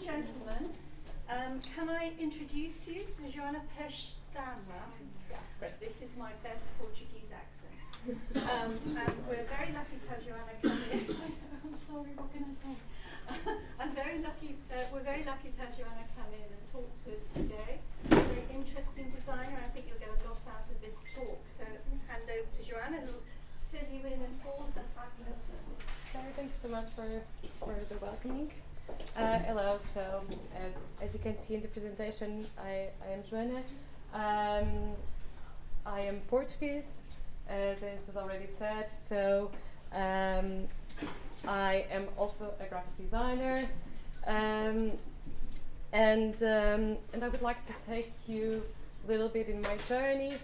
gentlemen, can I introduce you to Joana Pestana? Great. This is my best Portuguese accent. And we're very lucky to have Joana come in. I'm sorry, what can I say? We're very lucky to have Joana come in and talk to us today. Very interesting designer. I think you'll get a lot out of this talk. So hand over to Joana, who will fill you in and all the fabulous. Thank you so much for the welcoming. Hello. So as you can see in the presentation, I am Joana. I am Portuguese, as it was already said. So I am also a graphic designer, and I would like to take you a little bit in my journey.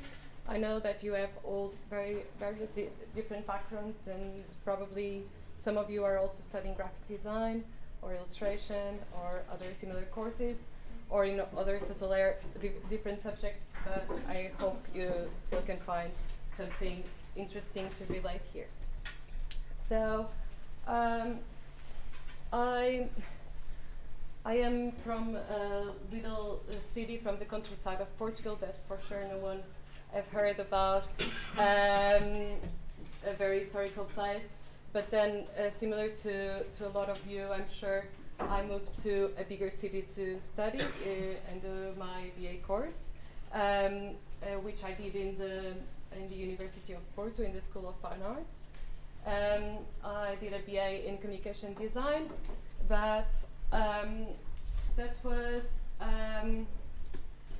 I know that you have all various different backgrounds, and probably some of you are also studying graphic design or illustration or other similar courses, or in other totally different subjects, but I hope you still can find something interesting to relate here. So I am from a little city from the countryside of Portugal that for sure no one have heard about, a very historical place. But then, similar to a lot of you, I'm sure, I moved to a bigger city to study and do my BA course, which I did in the University of Porto in the School of Fine Arts. I did a BA in communication design. That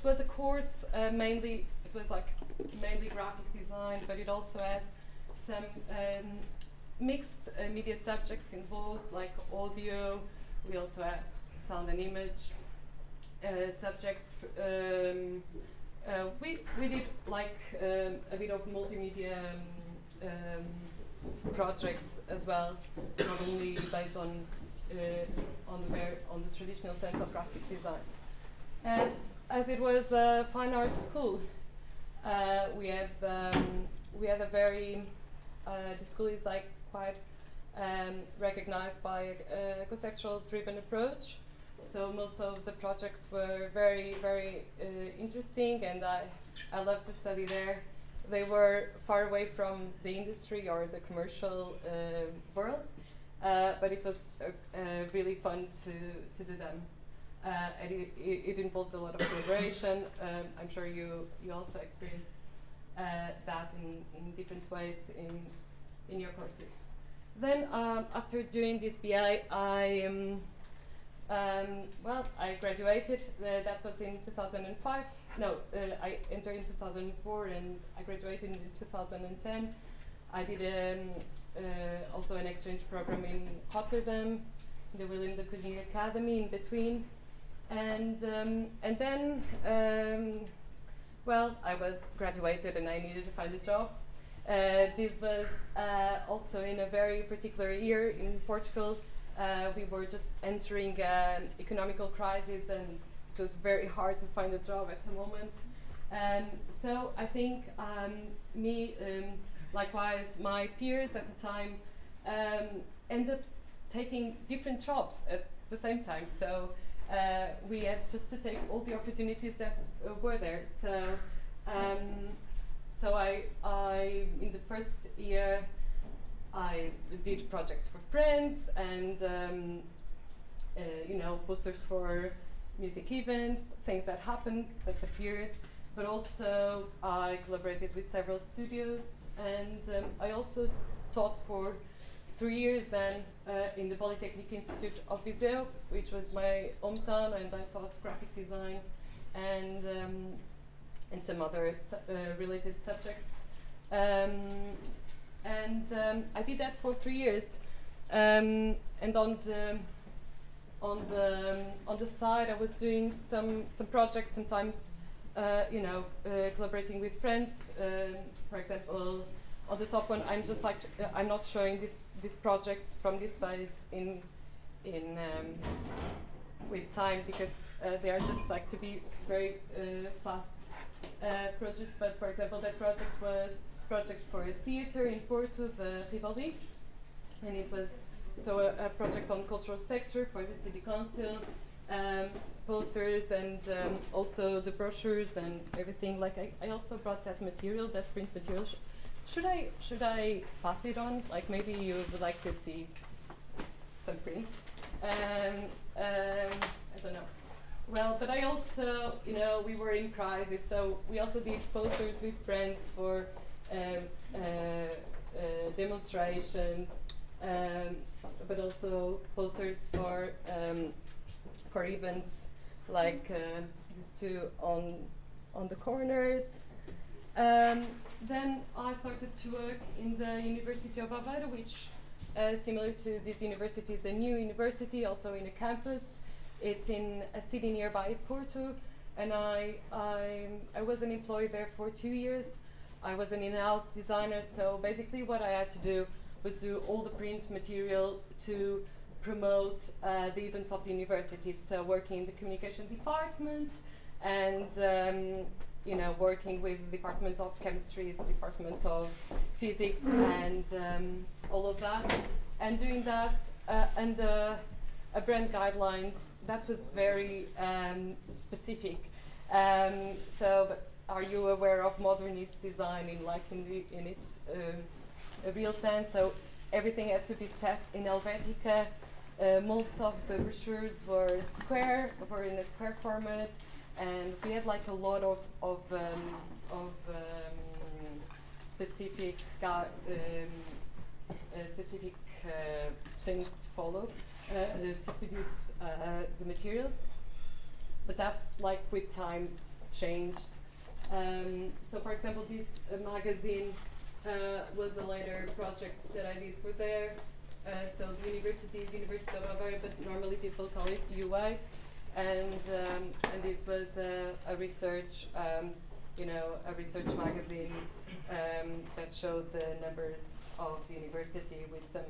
was a course mainly. It was mainly graphic design, but it also had some mixed media subjects involved, like audio. We also had sound and image subjects. We did a bit of multimedia projects as well, not only based on the traditional sense of graphic design. As it was a fine arts school, we have a very the school is quite recognized by a conceptual-driven approach. So most of the projects were very, very interesting, and I loved to study there. They were far away from the industry or the commercial world, but it was really fun to do them. And it involved a lot of collaboration. I'm sure you also experienced that in different ways in your courses. Then after doing this BA, I graduated. That was in 2005. No, I entered in 2004 and I graduated in 2010. I did also an exchange program in Rotterdam, the William de Kooning Academy in between. And then, I was graduated and I needed to find a job. This was also in a very particular year in Portugal. We were just entering an economical crisis, and it was very hard to find a job at the moment. So I think likewise, my peers at the time ended up taking different jobs at the same time. So we had just to take all the opportunities that were there. So I in the first year, I did projects for friends and posters for music events, things that happened that appeared. But also I collaborated with several studios, and I also taught for 3 years then in the Polytechnic Institute of Viseu, which was my hometown, and I taught graphic design and some other related subjects. I did that for 3 years, and on the side I was doing some projects, sometimes collaborating with friends. For example, on the top one, I'm not showing these projects from this phase in with time, because they are just to be very fast projects. But for example, that project was project for a theater in Porto, the Rivoli, and it was a project on cultural sector for the city council. posters and also the brochures and everything. Like I also brought that material, that print material. Should I pass it on? Like maybe you would like to see some print. I don't know. Well, but I also, you know, we were in crisis, so we also did posters with friends for demonstrations, but also posters for events like these two on the corners. Then I started to work in the University of Aveiro, which, similar to this university, is a new university, also in a campus. It's in a city nearby, Porto, and I was an employee there for 2 years. I was an in-house designer, so basically what I had to do was do all the print material to promote the events of the university. So working in the communication department and you know, working with the Department of Chemistry, the Department of Physics, and all of that, and doing that under a brand guidelines that was very specific. So, but are you aware of modernist design in its a real sense? So everything had to be set in Helvetica. Most of the brochures were in a square format, and we had like a lot of specific things to follow to produce the materials. But that, like with time, changed. So, for example, this magazine was a later project that I did for there. So the university is University of Aveiro, but normally people call it UA. And this was a research, you know, a research magazine that showed the numbers of the university with some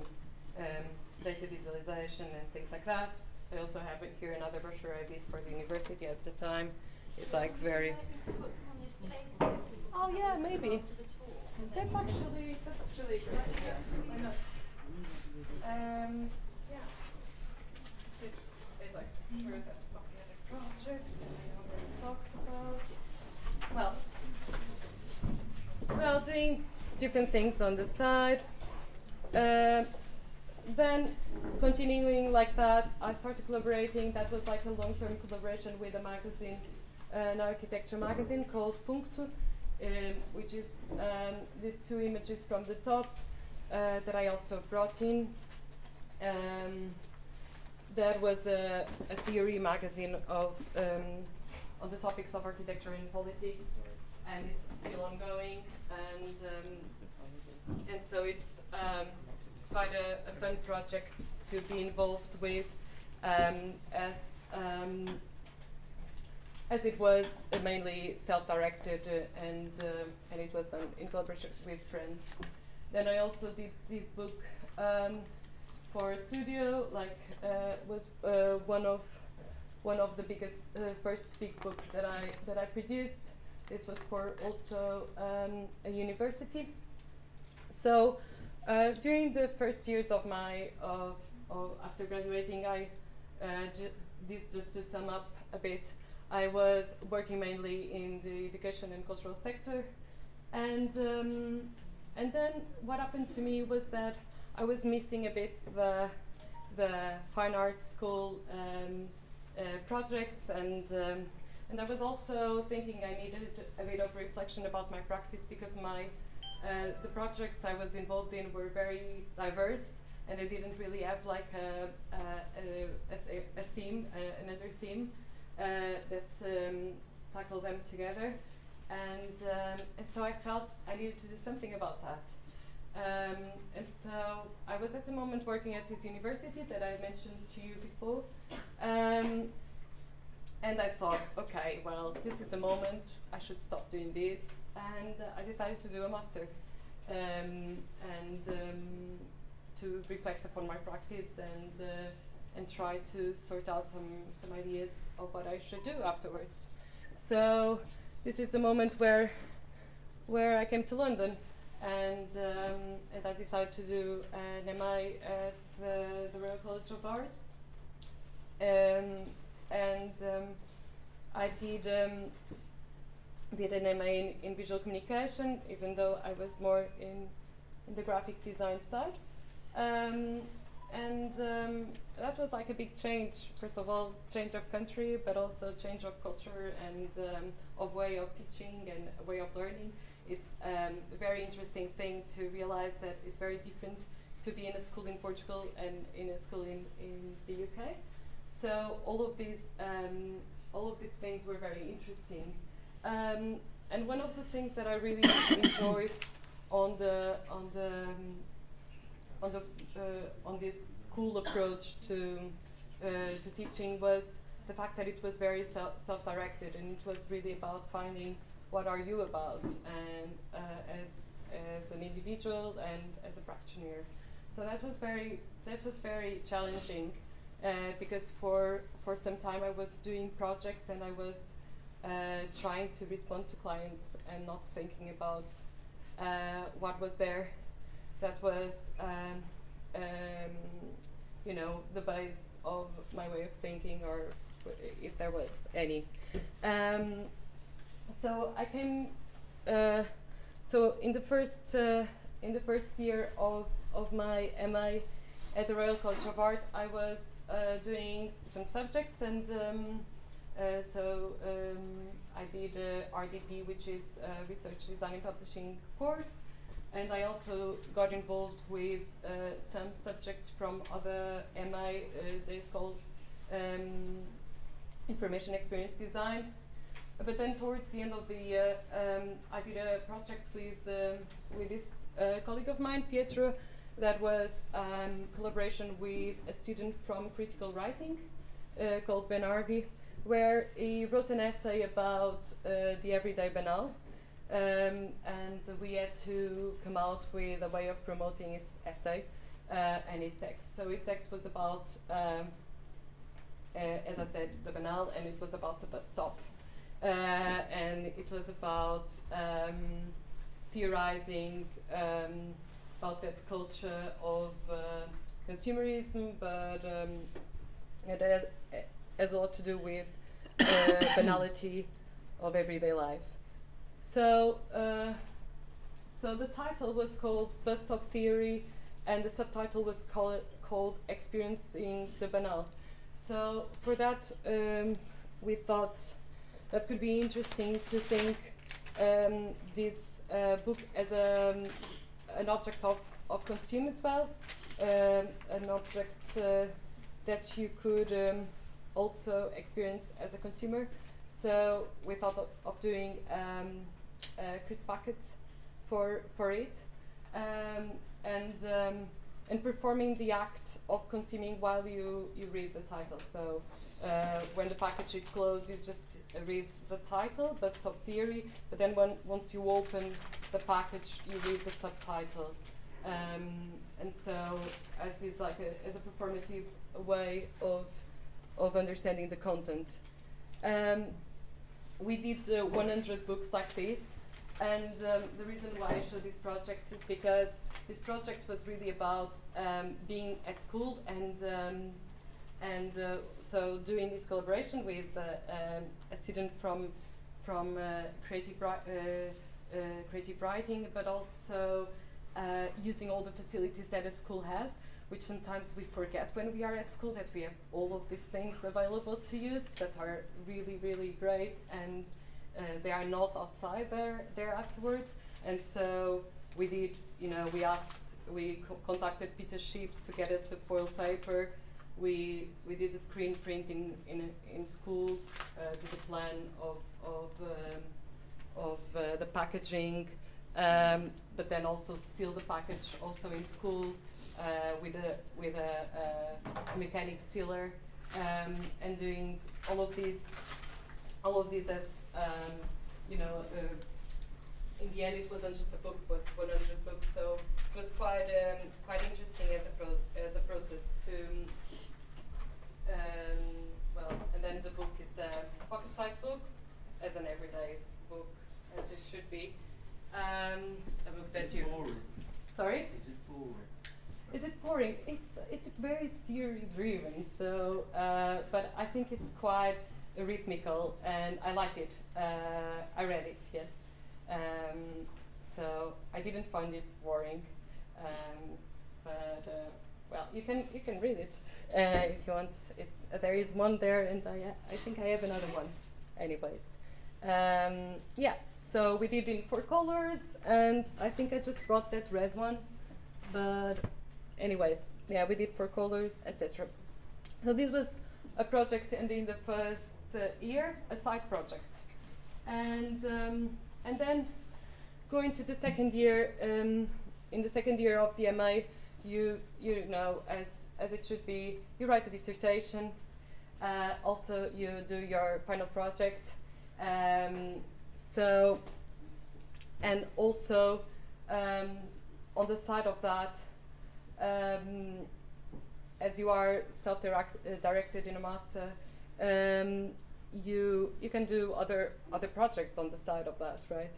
data visualization and things like that. I also have it here another brochure I did for the university at the time. It's like very. Oh yeah, maybe. That's actually great. Yeah. Why not? Yeah. This is like where is that? Oh, the other project I already talked about. Well, doing different things on the side. Then continuing like that, I started collaborating. That was like a long-term collaboration with a magazine, an architecture magazine called Puncto, which is these two images from the top that I also brought in. That was a theory magazine of on the topics of architecture and politics, and it's still ongoing. And so it's quite a fun project to be involved with, as it was mainly self-directed and it was done in collaboration with friends. Then I also did this book for a studio, like was one of the biggest first big books that I produced. This was for also a university. So during the first years of my after graduating, this just to sum up a bit, I was working mainly in the education and cultural sector, and then what happened to me was that I was missing a bit the fine arts school projects, and I was also thinking I needed a bit of reflection about my practice, because the projects I was involved in were very diverse, and I didn't really have like a theme, another theme that tackled them together, and so I felt I needed to do something about that. And so I was at the moment working at this university that I mentioned to you before, and I thought, okay, well, this is the moment I should stop doing this, and I decided to do a master, and to reflect upon my practice and try to sort out some ideas of what I should do afterwards. So this is the moment where I came to London, and I decided to do an MI at the Royal College of Art. and I did an MA in visual communication, even though I was more in the graphic design side. That was like a big change. First of all, change of country, but also change of culture and of way of teaching and way of learning. It's a very interesting thing to realize that it's very different to be in a school in Portugal and in a school in the UK. So all of these things were very interesting. And one of the things that I really enjoyed on this school approach to teaching was the fact that it was very self-directed, and it was really about finding what are you about, and as an individual and as a practitioner. So that was very challenging, because for some time I was doing projects and I was trying to respond to clients and not thinking about what was there that was the base of my way of thinking, or if there was any. So I came. So in the first year of my MA at the Royal College of Art, I was doing some subjects, and I did RDP, which is Research Design and Publishing course, and I also got involved with some subjects from other MA. It's called Information Experience Design. But then towards the end of the year, I did a project with this colleague of mine, Pietro, that was collaboration with a student from critical writing called Ben Arvey, where he wrote an essay about the everyday banal, and we had to come out with a way of promoting his essay and his text. So his text was about, as I said, the banal, and it was about the bus stop. And it was about theorizing about that culture of consumerism, but it has a lot to do with banality of everyday life. So the title was called Bus Stop Theory, and the subtitle was called Experiencing the Banal. So for that, we thought that could be interesting to think this book as an object of consume as well, an object that you could also experience as a consumer. So we thought of doing crit packets for it, and performing the act of consuming while you read the title. So when the package is closed, you just read the title, Bus Stop Theory, but then once you open the package, you read the subtitle. And so as this as a performative way of understanding the content. We did 100 books like this, and the reason why I show this project is because this project was really about being at school, and so doing this collaboration with a student from creative writing, but also using all the facilities that a school has, which sometimes we forget when we are at school, that we have all of these things available to use that are really, really great, and they are not outside there afterwards. And so we did, we contacted Peter Sheeps to get us the foil paper. We did the screen print in school, did a plan of the packaging, but then also seal the package also in school with a mechanic sealer, and doing all of these as in the end it wasn't just a book, it was 100 books, so it was quite interesting as a process to and then the book is a pocket-sized book, as an everyday book, as it should be. A book that you. Boring. Sorry? Is it boring? Is it boring? It's very theory driven. So, but I think it's quite rhythmical, and I like it. I read it, yes. So I didn't find it boring, but well, you can read it if you want. It's there is one there, and I think I have another one. Anyways, yeah. So we did in 4 colors, and I think I just brought that red one, but anyways, yeah, we did 4 colors, etc. So this was a project, and in the first year, a side project, and then going to the second year. In the second year of the MA, you know, as it should be, you write a dissertation. Also, you do your final project. So, and also on the side of that, as you are self-directed in a master, you can do other projects on the side of that, right?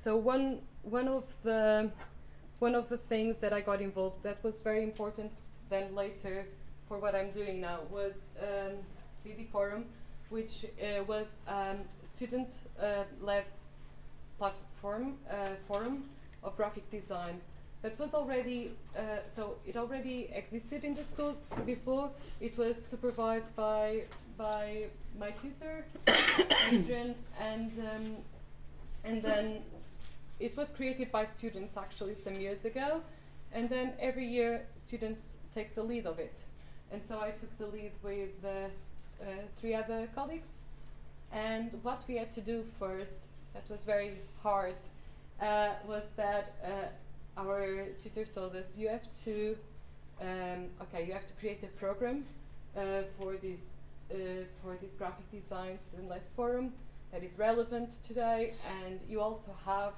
So one of the things that I got involved that was very important then later for what I'm doing now was the Forum, which was student-led platform forum of graphic design that was already so it already existed in the school before. It was supervised by my tutor Adrian, and then it was created by students actually some years ago, and then every year students take the lead of it, and so I took the lead with 3 other colleagues. And what we had to do first, that was very hard, was that our tutor told us you have to create a program for this graphic design student-led forum that is relevant today, and you also have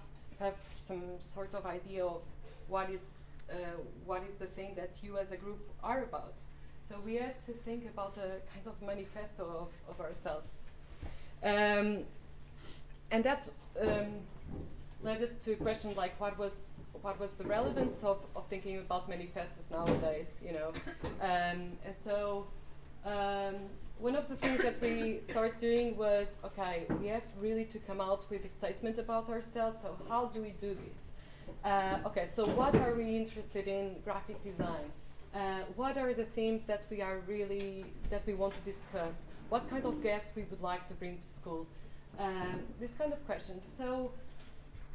some sort of idea of what is the thing that you as a group are about. So we had to think about a kind of manifesto of ourselves. And that led us to question like what was the relevance of thinking about manifestos nowadays, you know. And so one of the things that we started doing was, okay, we have really to come out with a statement about ourselves, so how do we do this? Okay, so what are we interested in graphic design? What are the themes that we want to discuss? What kind of guests we would like to bring to school? This kind of questions. So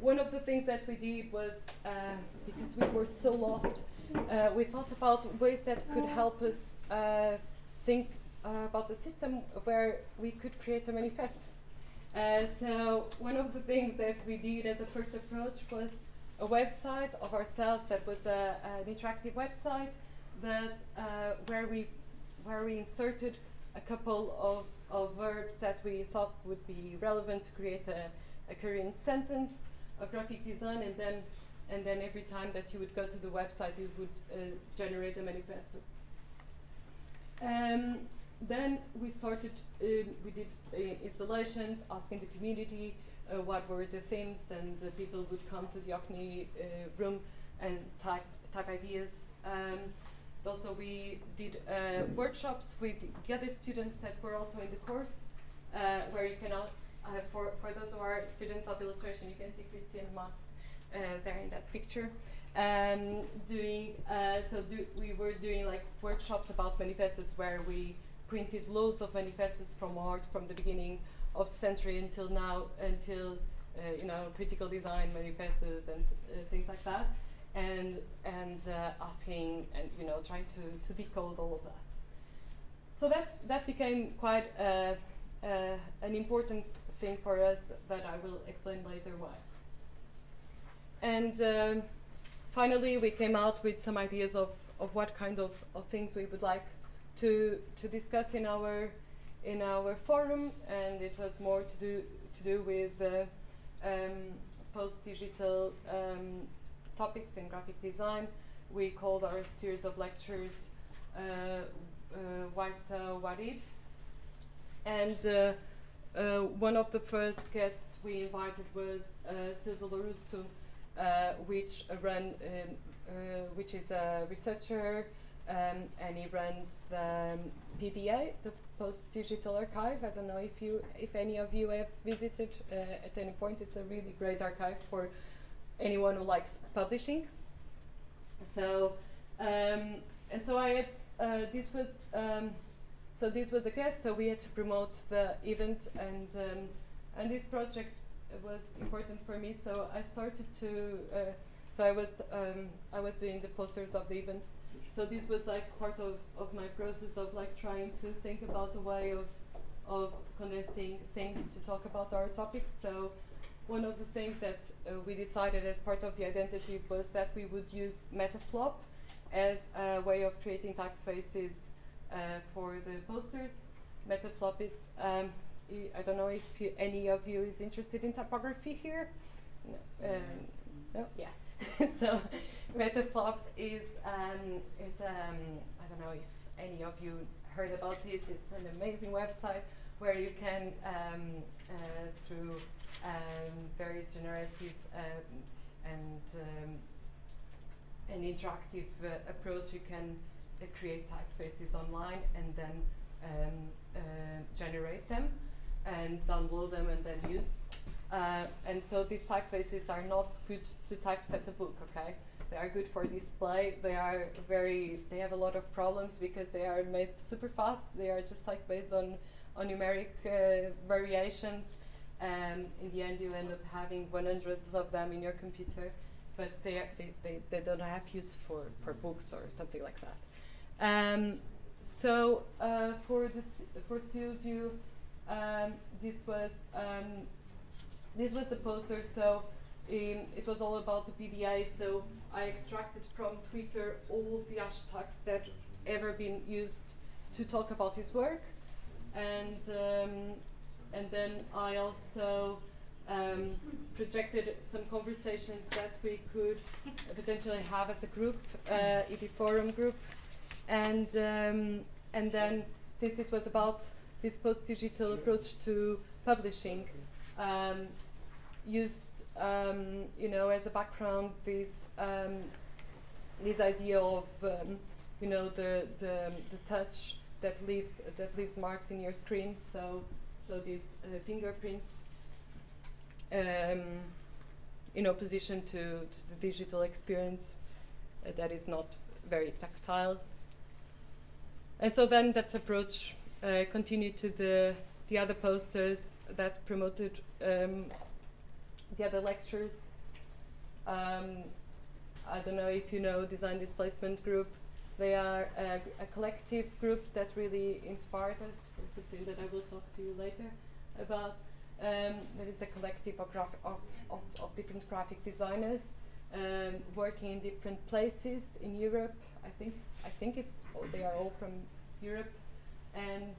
one of the things that we did was, because we were so lost, we thought about ways that could help us think about a system where we could create a manifesto. So one of the things that we did as a first approach was a website of ourselves that was an interactive website that where we inserted a couple of verbs that we thought would be relevant to create a Korean sentence of graphic design, and then every time that you would go to the website, it would generate a manifesto. Then we started. We did installations, asking the community what were the themes, and people would come to the Ocni room and type ideas. Also, we did workshops with the other students that were also in the course, where you can, for those who are students of illustration, you can see Christian Max there in that picture. We were doing like workshops about manifestos where we printed loads of manifestos from art from the beginning of the century until now, until critical design manifestos and things like that. And asking and trying to decode all of that. So that became quite an important thing for us that I will explain later why. And finally, we came out with some ideas of what kind of things we would like to discuss in our forum, and it was more to do with post-digital topics in graphic design. We called our series of lectures Why So, What If? And one of the first guests we invited was Silvia Lorusso, which ran which is a researcher, and he runs the PDA, the Post Digital Archive. I don't know if any of you have visited at any point. It's a really great archive for anyone who likes publishing. So and so I had this was a guest. So we had to promote the event, and this project was important for me. So I started to so I was doing the posters of the events. So this was like part of my process of like trying to think about a way of condensing things to talk about our topics. So one of the things that we decided as part of the identity was that we would use Metaflop as a way of creating typefaces for the posters. Metaflop is, I don't know if any of you is interested in typography here. No, no? Yeah. So Metaflop is I don't know if any of you heard about this. It's an amazing website where you can through very generative and interactive approach, you can create typefaces online and then generate them and download them and then use. And so these typefaces are not good to typeset a book, okay? They are good for display. They have a lot of problems because they are made super fast. They are just like based on numeric variations. In the end, you end up having 100s of them in your computer, but they don't have use for books or something like that. So for Sylvie, this was the poster. So it was all about the PDA. So I extracted from Twitter all the hashtags that ever been used to talk about his work, and then I also projected some conversations that we could potentially have as a group, EP Forum group, and then since it was about this post-digital approach to publishing, used as a background this idea of the touch that leaves marks in your screen. So these fingerprints, in opposition to the digital experience that is not very tactile. And so then that approach continued to the other posters that promoted the other lectures. I don't know if you know Design Displacement Group. They are a collective group that really inspired us for something that I will talk to you later about. There is a collective of different graphic designers working in different places in Europe. I think they are all from Europe, and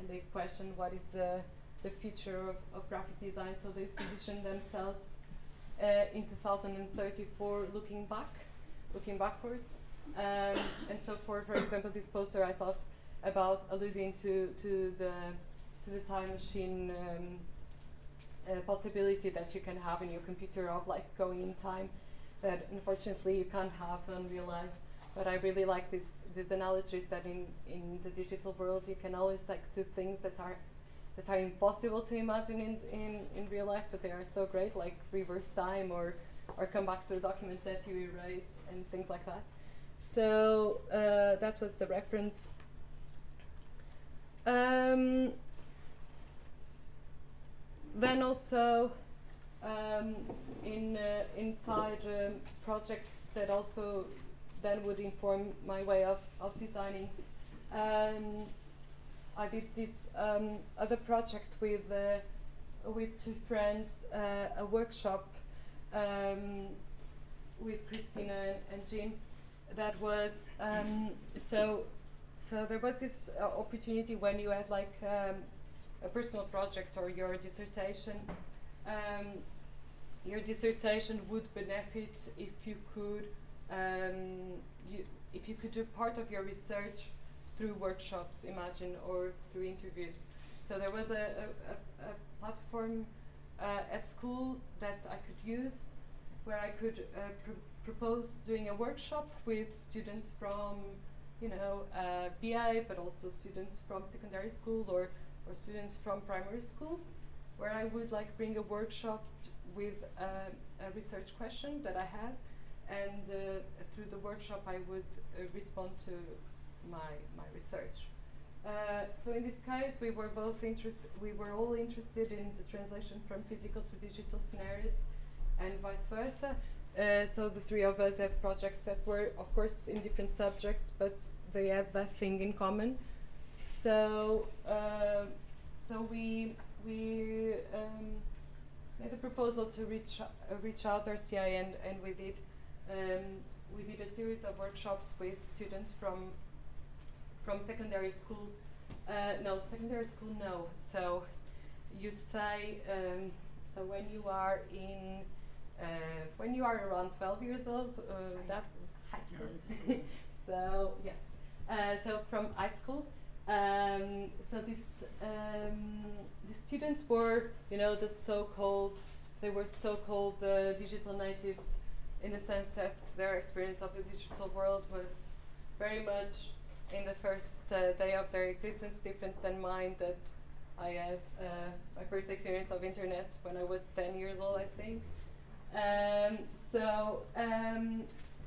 they question what is the future of graphic design. So they position themselves in 2034, looking backwards. And so, for example, this poster, I thought about alluding to the time machine possibility that you can have in your computer of like going in time, that unfortunately you can't have in real life. But I really like these analogies that in the digital world you can always like do things that are impossible to imagine in real life, but they are so great, like reverse time or come back to a document that you erased and things like that. So that was the reference. Then also inside projects that also then would inform my way of designing. I did this other project with two friends, a workshop with Christina and Jean. That was so there was this opportunity when you had like a personal project or your dissertation. Your dissertation would benefit if you could do part of your research through workshops, imagine, or through interviews. So there was a platform at school that I could use, where I could propose doing a workshop with students from, you know, BA, but also students from secondary school or students from primary school, where I would like bring a workshop with a research question that I have, and through the workshop I would respond to my research. So in this case, we were all interested in the translation from physical to digital scenarios, and vice versa. So the three of us have projects that were, of course, in different subjects, but they have that thing in common. So we made a proposal to reach out RCI, and we did a series of workshops with students from secondary school. No, secondary school, no. So you say, so when you are around 12 years old, that high school. So yes, so from high school. So this the students were, you know, they were so-called digital natives, in the sense that their experience of the digital world was very much in the first day of their existence different than mine. That I had my first experience of internet when I was 10 years old, I think. So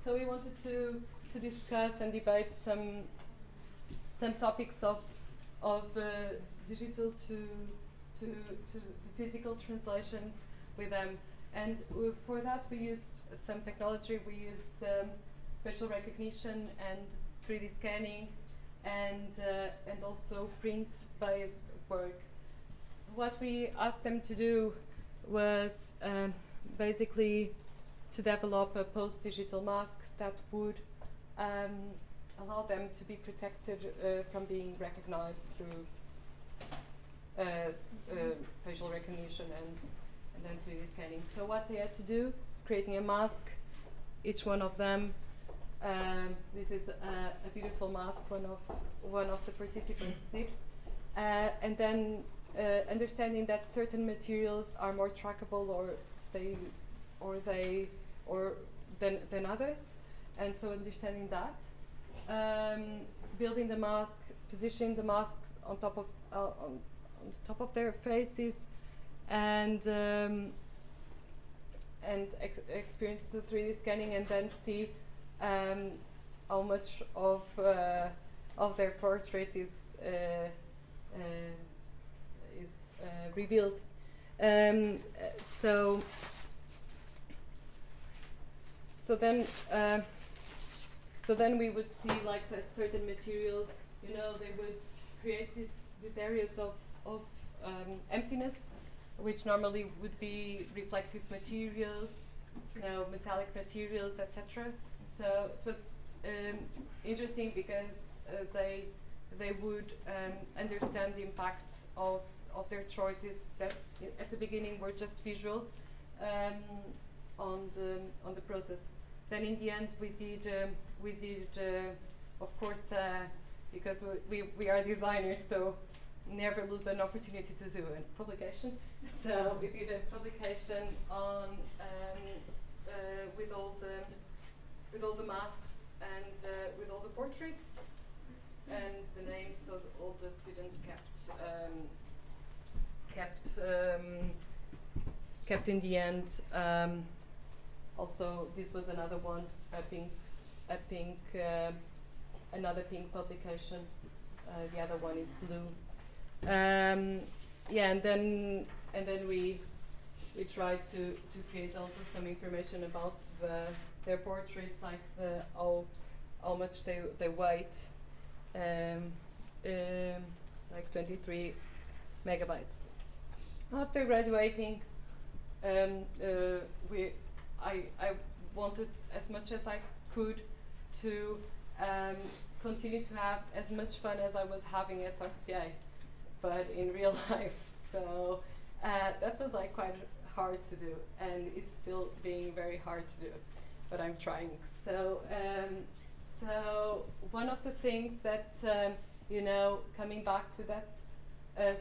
we wanted to discuss and debate some topics of digital to physical translations with them, and for that we used some technology. We used facial recognition and 3D scanning, and also print-based work. What we asked them to do was basically to develop a post-digital mask that would allow them to be protected from being recognized through facial recognition and then 3D scanning. So what they had to do is creating a mask, each one of them. This is a beautiful mask one of the participants did, and then understanding that certain materials are more trackable than others, and so understanding that. Building the mask, positioning the mask on top of their faces, and experience the 3D scanning, and then see how much of their portrait is revealed. So then we would see like that certain materials, you know, they would create these areas of emptiness, which normally would be reflective materials, you know, metallic materials, etc. So it was interesting because they would understand the impact of their choices that at the beginning were just visual on the process. Then in the end we did of course because we are designers, so never lose an opportunity to do a publication. So we did a publication on with all the masks and with all the portraits and the names, so all the students kept in the end. Also, this was another one, another pink publication. The other one is blue. Yeah, and then we tried to create also some information about their portraits, like how much they weight, like 23 megabytes. After graduating, I wanted as much as I could to continue to have as much fun as I was having at RCA, but in real life. So that was like quite hard to do, and it's still being very hard to do, but I'm trying. So so one of the things that you know, coming back to that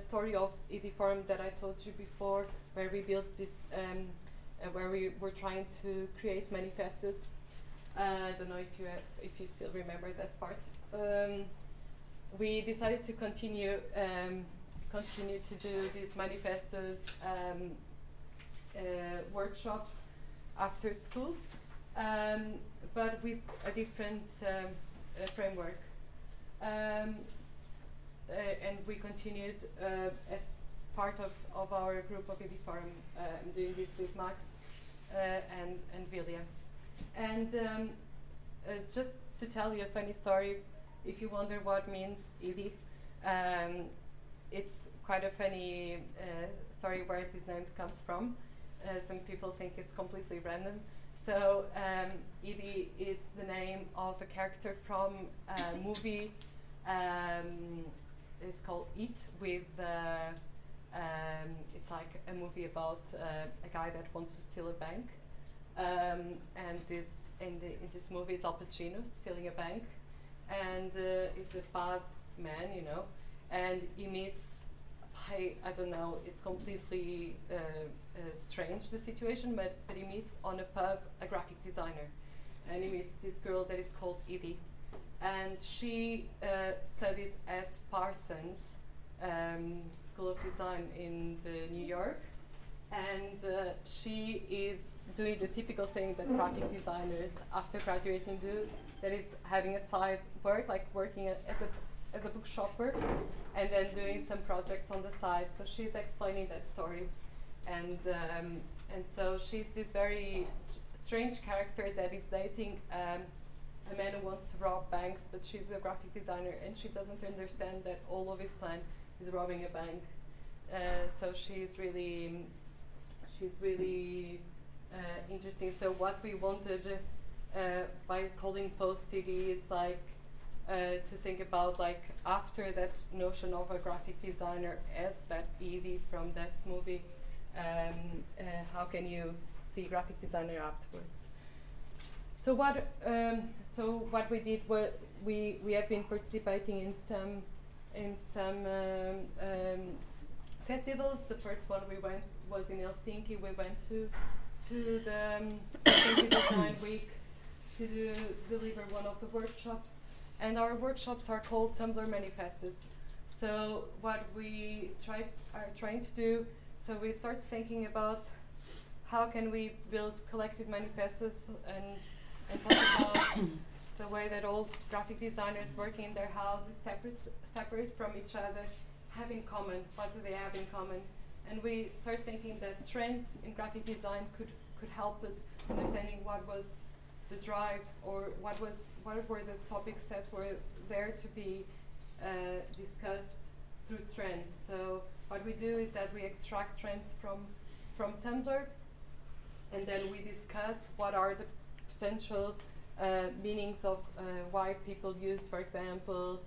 story of Ediform that I told you before, where we built this, where we were trying to create manifestos I don't know if you still remember that part. We decided to continue to do these manifestos, workshops after school, but with a different framework. And we continued as part of our group of ED Forum, doing this with Max and Vilja. And just to tell you a funny story, if you wonder what means ED, it's quite a funny story where this name comes from. Some people think it's completely random. So ED is the name of a character from a movie. It's called It, with it's like a movie about a guy that wants to steal a bank, and in this movie it's Al Pacino stealing a bank, and it's a bad man, you know, and he meets, I don't know, it's completely strange, the situation, but he meets on a pub a graphic designer, and he meets this girl that is called Edie, and she studied at Parsons School of Design in New York, and she is doing the typical thing that graphic designers after graduating do, that is having a side work, like working as a book shopper, and then doing some projects on the side. So she's explaining that story, and so she's this very strange character that is dating a man who wants to rob banks, but she's a graphic designer and she doesn't understand that all of his plan is robbing a bank. So she's really interesting. So what we wanted by calling post-TD is like to think about, like, after that notion of a graphic designer as that Edie from that movie, how can you see graphic designer afterwards? So what we did was we have been participating in some festivals. The first one we went was in Helsinki. We went to the Helsinki Design Week to deliver one of the workshops, and our workshops are called Tumblr Manifestos. So what we are trying to do, so we start thinking about how can we build collective manifestos and talk about the way that all graphic designers working in their houses separate from each other have in common. What do they have in common? And we start thinking that trends in graphic design could help us understanding what was the drive, or what were the topics that were there to be discussed through trends. So what we do is that we extract trends from Tumblr, and then we discuss what are the potential meanings of why people use, for example,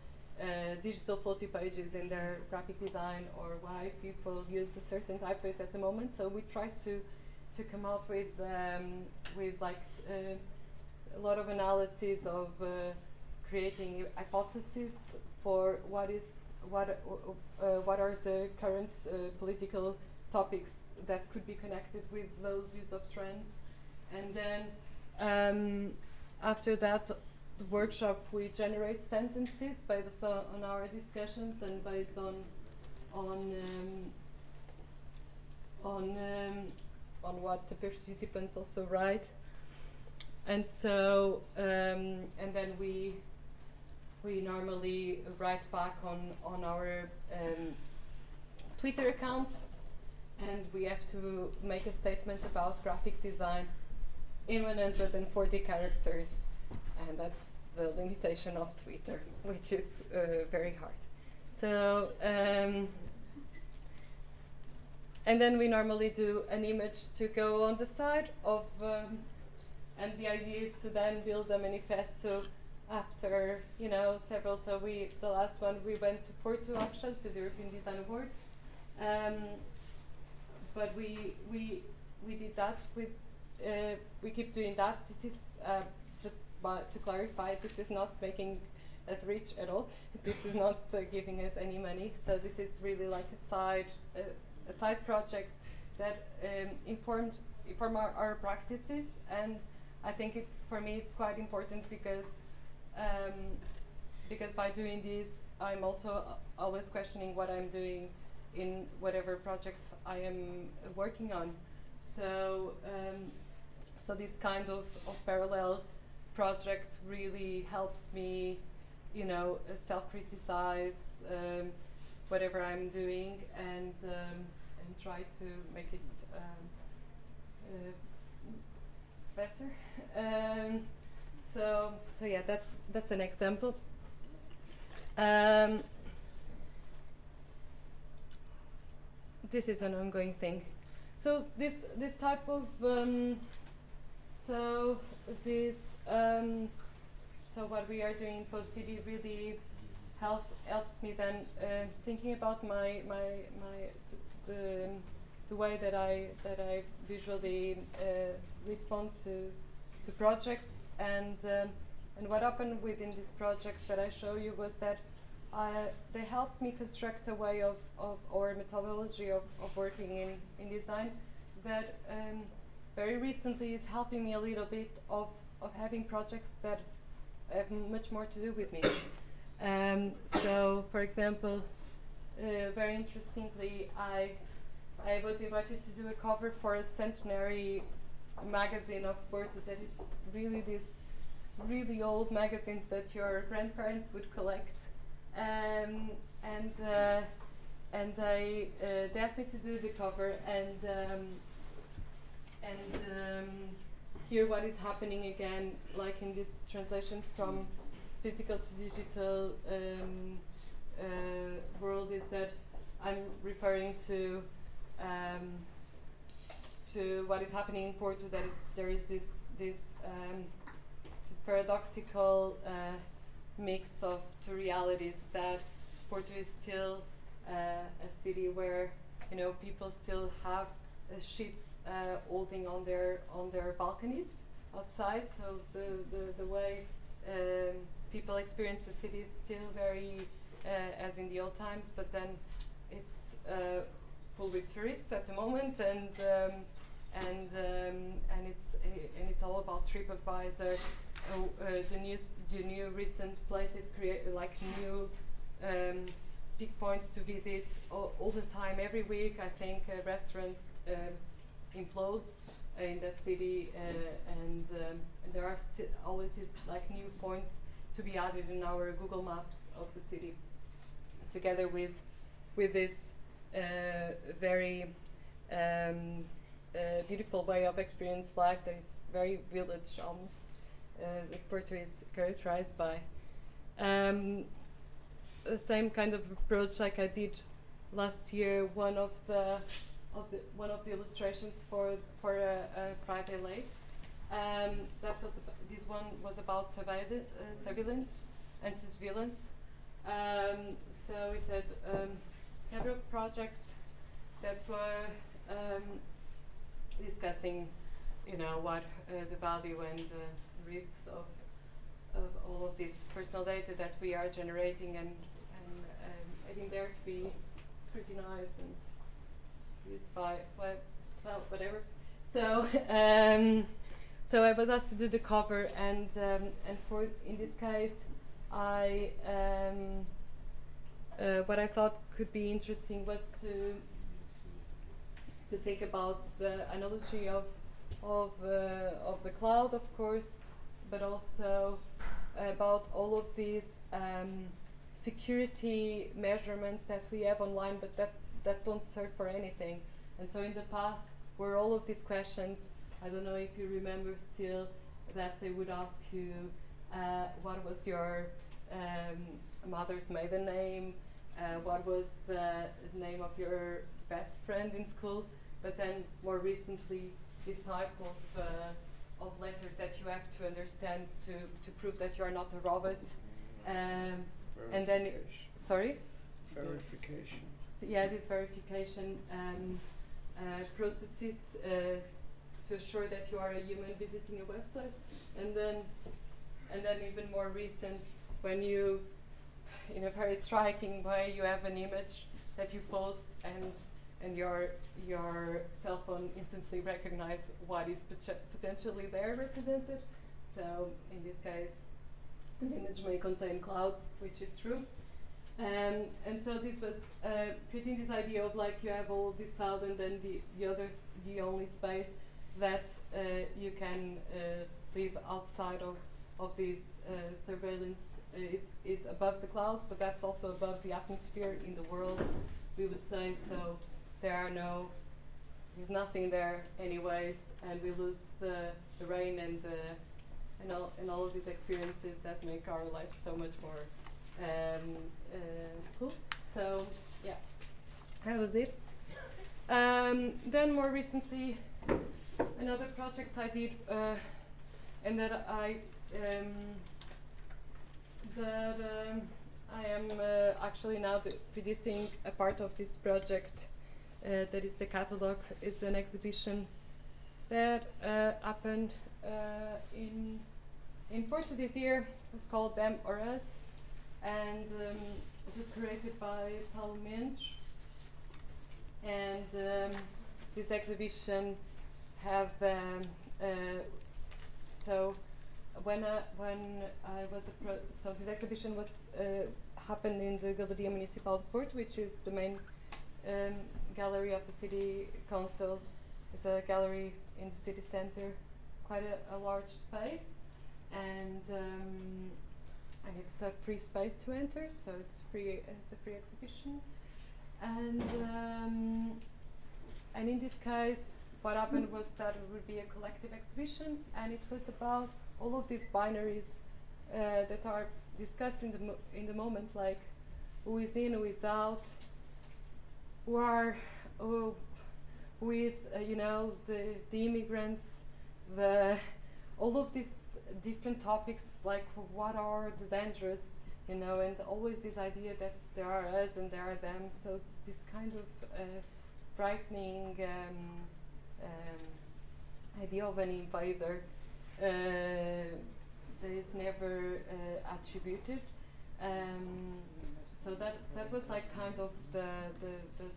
digital floaty pages in their graphic design, or why people use a certain typeface at the moment. So we try to come out with like a lot of analysis of creating hypotheses for what are the current political topics that could be connected with those use of trends. And then after that workshop, we generate sentences based on our discussions and based on what the participants also write. And so and then we normally write back on our Twitter account, and we have to make a statement about graphic design in 140 characters, and that's the limitation of Twitter, which is very hard. So and then we normally do an image to go on the side of and the idea is to then build a manifesto after, you know, several. So the last one we went to Porto actually, to the European Design Awards, but we did that with we keep doing that. This is just to clarify, this is not making us rich at all. This is not giving us any money. So this is really like a side project that inform our practices, and I think for me it's quite important because by doing this I'm also always questioning what I'm doing in whatever project I am working on. So so this kind of parallel project really helps me, you know, self-criticize whatever I'm doing and try to make it better. So yeah, that's an example. This is an ongoing thing. So this type of so what we are doing in post-TD really helps me then thinking about the way that I visually respond to projects, and what happened within these projects that I show you was that they helped me construct a way of or methodology of working in design that very recently is helping me a little bit of having projects that have much more to do with me. So, for example, very interestingly, I was invited to do a cover for a centenary magazine of Porto that is really these really old magazines that your grandparents would collect. And they asked me to do the cover and hear what is happening again, like in this translation from physical to digital world, is that I'm referring to what is happening in Porto, that there is this paradoxical mix of two realities, that Porto is still a city where, you know, people still have sheets holding on their balconies outside. So the way people experience the city is still very as in the old times, but then it's full with tourists at the moment, and it's all about TripAdvisor. The new recent places create like new peak points to visit all the time. Every week, I think a restaurant implodes in that city, and there are always these like new points to be added in our Google Maps of the city, together with this very beautiful way of experience life that is very village almost. That Porto is characterized by the same kind of approach like I did last year. One of the illustrations for a Friday Late. This one was about surveillance and surveillance. So it had several projects that were discussing, you know, what the value and the risks of all of this personal data that we are generating and having there to be scrutinized and used by whatever. So so I was asked to do the cover, and for in this case, I what I thought could be interesting was to think about the analogy of the cloud, of course, but also about all of these security measurements that we have online, but that don't serve for anything. And so in the past, were all of these questions. I don't know if you remember still that they would ask you what was your mother's maiden name, what was the name of your best friend in school, but then more recently this type of letters that you have to understand to prove that you are not a robot, and then sorry, verification. So yeah, this verification processes to assure that you are a human visiting a website, and then even more recent, when you, in a very striking way, you have an image that you post, and and your cell phone instantly recognize what is potentially there represented. So in this case, this image may contain clouds, which is true. And so this was creating this idea of like you have all of this cloud and then the only space that you can live outside of this surveillance. It's above the clouds, but that's also above the atmosphere in the world, we would say. So there's nothing there anyways, and we lose the rain and all of these experiences that make our lives so much more cool. So yeah, that was it. Then more recently, another project I did, and that I am actually now producing a part of this project. That is the catalog. Is an exhibition that happened in Porto this year. It's called Them or Us, and it was created by Paulo Mendes. And this exhibition have so when I was so this exhibition was happened in the Galeria Municipal de Porto, which is the main gallery of the city council. It's a gallery in the city center, quite a large space, and it's a free space to enter, so it's free. It's a free exhibition, and in this case, what happened was that it would be a collective exhibition, and it was about all of these binaries that are discussed in the moment, like who is in, who is out, who is the immigrants, all of these different topics, like what are the dangerous, and always this idea that there are us and there are them. So this kind of frightening idea of an invader that is never attributed. So that was like kind of the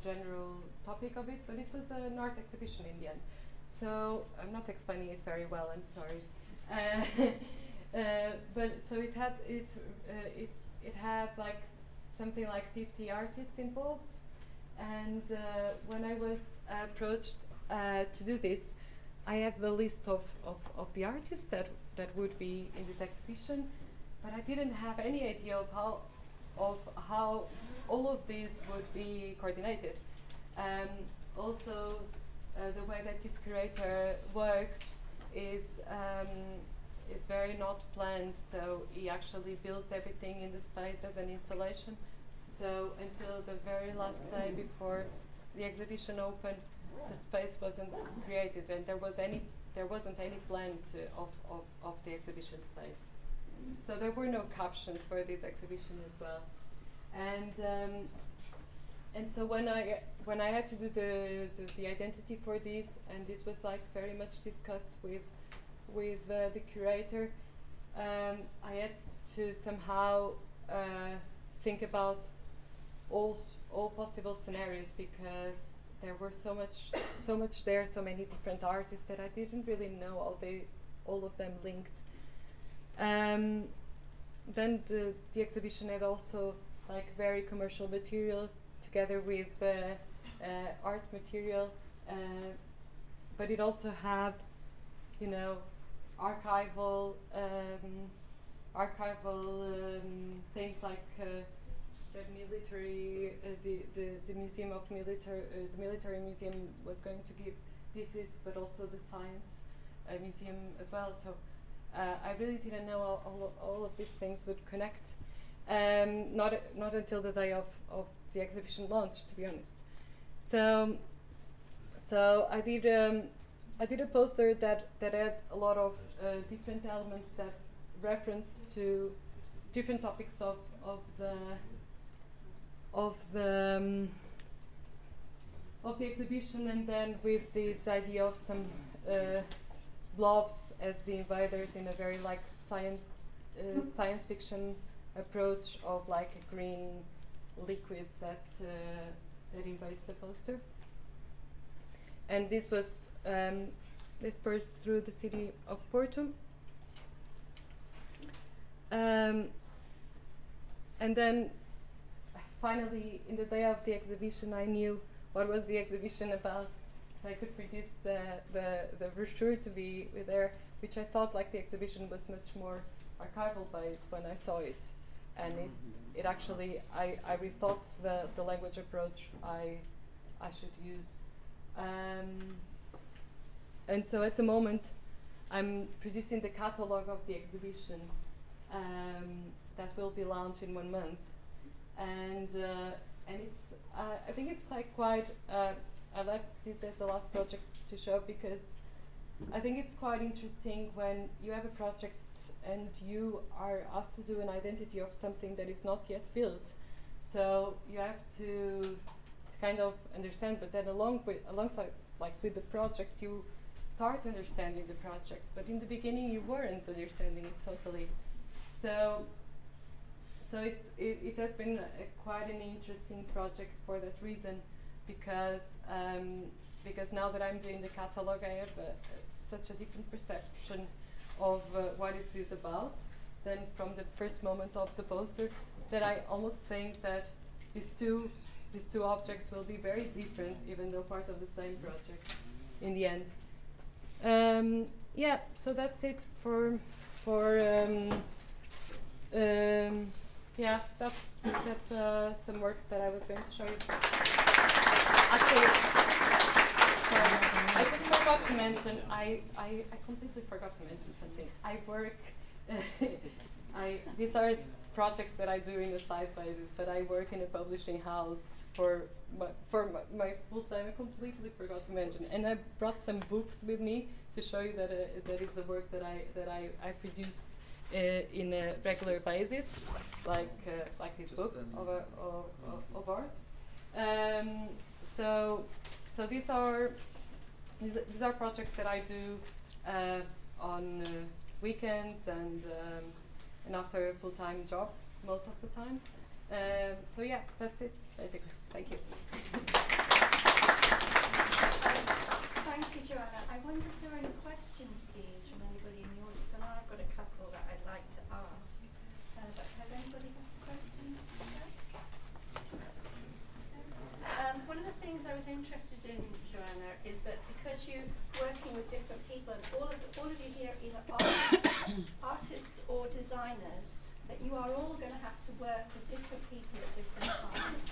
general topic of it, but it was an art exhibition in the end. So I'm not explaining it very well. I'm sorry. But so it had like something like 50 artists involved, and when I was approached to do this, I had the list of the artists that would be in this exhibition, but I didn't have any idea of how all of these would be coordinated. Also, the way that this curator works is very not planned. So he actually builds everything in the space as an installation. So until the very last day before the exhibition opened, the space wasn't created, and there wasn't any plan of the exhibition space. So there were no captions for this exhibition as well. And so when I had to do the identity for this, and this was like very much discussed with the curator, I had to somehow think about all possible scenarios, because there were so much there, so many different artists that I didn't really know all of them linked. Then the exhibition had also like very commercial material together with art material, but it also had, archival things like the military, the museum of the military museum was going to give pieces, but also the science museum as well. So I really didn't know all of these things would connect. Not until the day of the exhibition launch, to be honest. So I did a poster that had a lot of different elements that reference to different topics of the exhibition, and then with this idea of some blobs as the invaders in a very like science fiction approach of like a green liquid that invades the poster. and this was dispersed through the city of Porto. And then finally, in the day of the exhibition, I knew what was the exhibition about. I could produce the brochure to be there, which I thought like the exhibition was much more archival based when I saw it. And it actually, I rethought the language approach I should use. And so at the moment, I'm producing the catalogue of the exhibition that will be launched in 1 month. And it's, I think it's quite I left this as the last project to show because I think it's quite interesting when you have a project and you are asked to do an identity of something that is not yet built. So you have to kind of understand, but then alongside, like with the project, you start understanding the project. But in the beginning, you weren't understanding it totally. So it has been quite an interesting project for that reason, because now that I'm doing the catalogue, I have such a different perception of what is this about than from the first moment of the poster, that I almost think that these two objects will be very different, even though part of the same project in the end. Yeah, so that's it for yeah, that's some work that I was going to show you. Actually, I just forgot to mention, I completely forgot to mention something. I work, these are projects that I do in a side basis, but I work in a publishing house for my full time. I completely forgot to mention, and I brought some books with me to show you that that is the work that I produce in a regular basis, like this book of art. So these are projects that I do on weekends and after a full-time job most of the time. So yeah, that's it basically. Thank you. Thank you, Joanna. I wonder if there are any questions, please, from anybody in the audience. I know I've got a couple that I'd like to ask. But has anybody got questions? One of the things I was interested in, Joanna, is that because you're working with different people, and all of you here either artists or designers, that you are all going to have to work with different people at different times.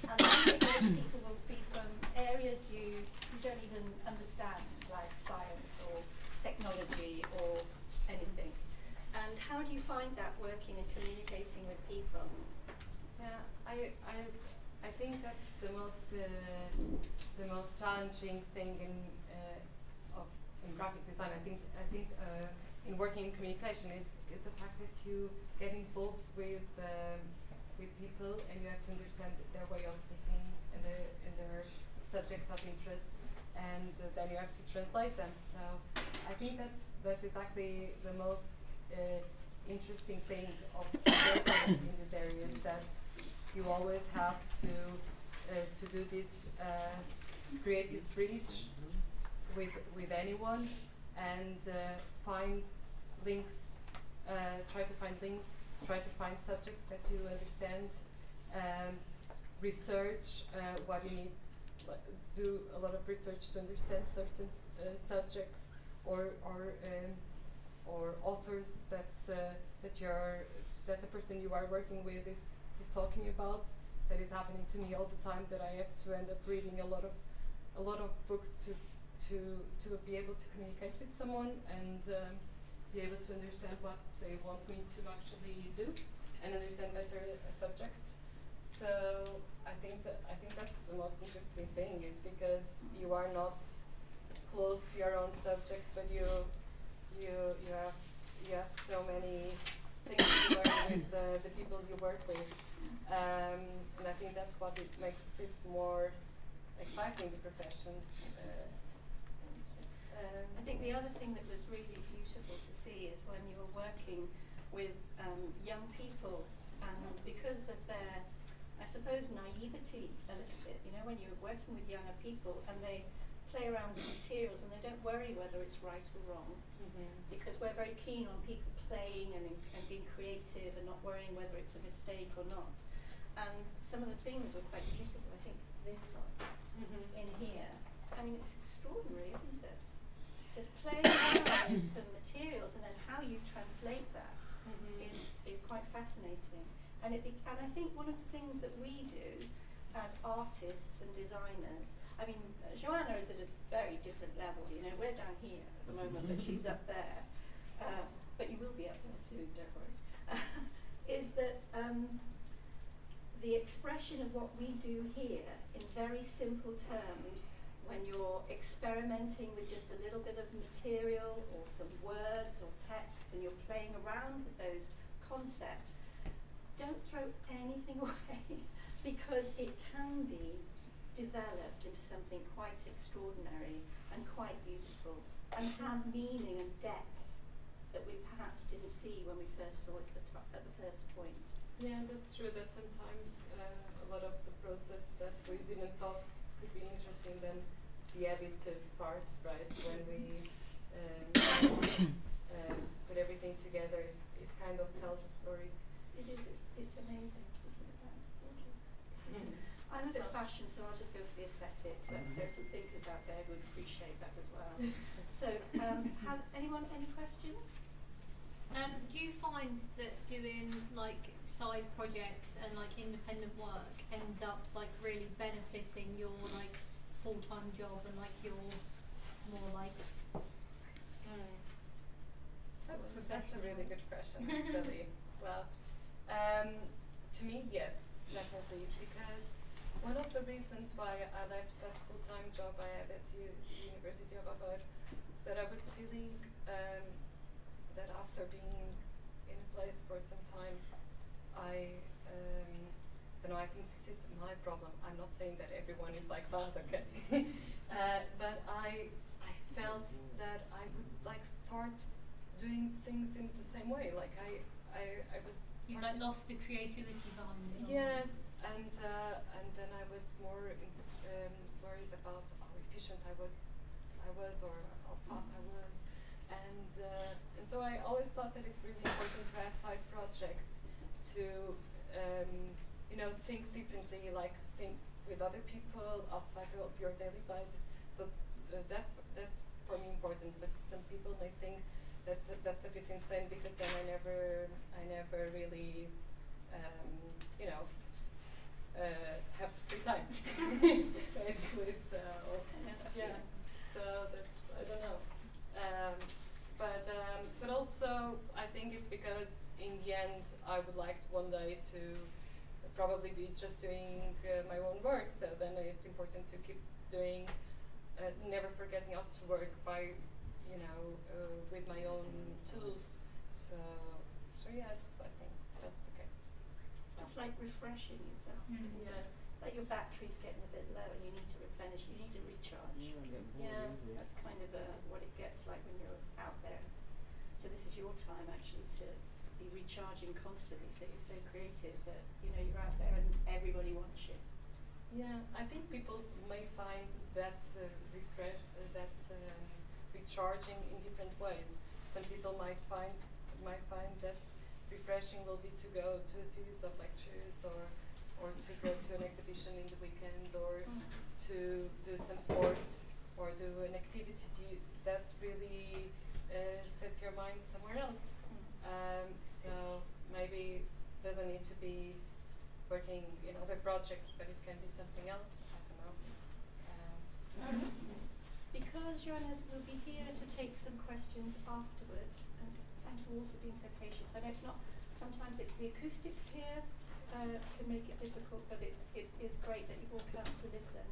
And some of those people will be from areas you don't even understand, like science or technology or anything. And how do you find that working and communicating with people? Yeah, I think that's the most challenging thing in graphic design. I think in working in communication is the fact that you get involved with people and you have to understand their way of speaking and their subjects of interest, and then you have to translate them. So I think that's exactly the most interesting thing of working in this area, is that you always have to do this, create this bridge with anyone, and find links, try to find subjects that you understand, research what you need, do a lot of research to understand certain subjects or authors that the person you are working with is talking about. That is happening to me all the time, that I have to end up reading a lot of books to be able to communicate with someone and be able to understand what they want me to actually do and understand better a subject. So I think that's the most interesting thing, is because you are not close to your own subject, but you have so many things to learn with the people you work with. And I think that's what it makes it more exciting, the profession. I think the other thing that was really beautiful to see is when you were working with young people, because of their, I suppose, naivety a little bit, when you're working with younger people and they play around with materials and they don't worry whether it's right or wrong, because we're very keen on people playing and being creative and not worrying whether it's a mistake or not. And some of the things were quite beautiful. I think this one in here, I mean, it's extraordinary, isn't it? Just playing around with some materials and then how you translate that is quite fascinating. And I think one of the things that we do as artists and designers, I mean, Joana is at a very different level. You know, we're down here at the moment, but she's up there. But you will be up there soon, don't worry. Is that the expression of what we do here in very simple terms, when you're experimenting with just a little bit of material or some words or text and you're playing around with those concepts, don't throw anything away, because it can be developed into something quite extraordinary and quite beautiful and have meaning and depth that we perhaps didn't see when we first saw it at the first point. Yeah, that's true. That sometimes a lot of the process that we didn't thought could be interesting, then the edited part, right? When we put everything together, it kind of tells a story. It is. It's amazing. Just look at that. It's gorgeous. I'm a bit fashion, so I'll just go for the aesthetic. But there's some thinkers out there who would appreciate that as well. So, have anyone any questions? Do you find that doing like side projects and like independent work ends up like really benefiting your like full-time job and like your more like That's a really good question, actually. Well, to me, yes, definitely, because one of the reasons why I left that full-time job I had at the University of Bedfordshire was that I was feeling that after being in a place for some time, I don't know, I think this is my problem. I'm not saying that everyone is like that, okay? But I felt that I would like start doing things in the same way. Like I was. You like lost the creativity behind it. Yes, and then I was more worried about how efficient I was, or how fast I was, and so I always thought that it's really important to have side projects to think differently, like think with other people outside of your daily basis. So that's for me important. But some people may think that's a bit insane, because then I never really have free time. Basically, so yeah. So that's, I don't know. But also I think it's because in the end I would like one day to probably be just doing my own work. So then it's important to keep doing, never forgetting how to work by with my own tools. So yes, I think that's the case. It's like refreshing yourself. Yes. Like your battery's getting a bit low and you need to replenish, you need to recharge. Yeah. That's kind of what it gets like when you're out there. So this is your time actually to be recharging constantly, so you're so creative that you're out there and everybody wants you. Yeah, I think people may find that recharging in different ways. Some people might find that refreshing will be to go to a series of lectures, or to go to an exhibition in the weekend, or to do some sports, or do an activity that really sets your mind somewhere else. So maybe doesn't need to be working in other projects, but it can be something else. I don't know. Because Joana will be here to take some questions afterwards, and thank you all for being so patient. I know it's not, sometimes the acoustics here can make it difficult, but it is great that you've all come to listen.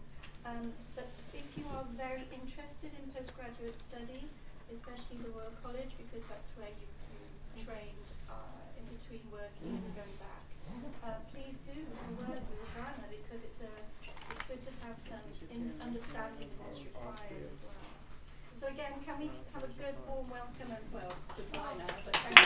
But if you are very interested in postgraduate study, especially the Royal College, because that's where you trained in between working and going back, please do have a word with Joana, because it's good to have some understanding of what's required as well. So again, can we have a good warm welcome and, well, goodbye now, but thank you.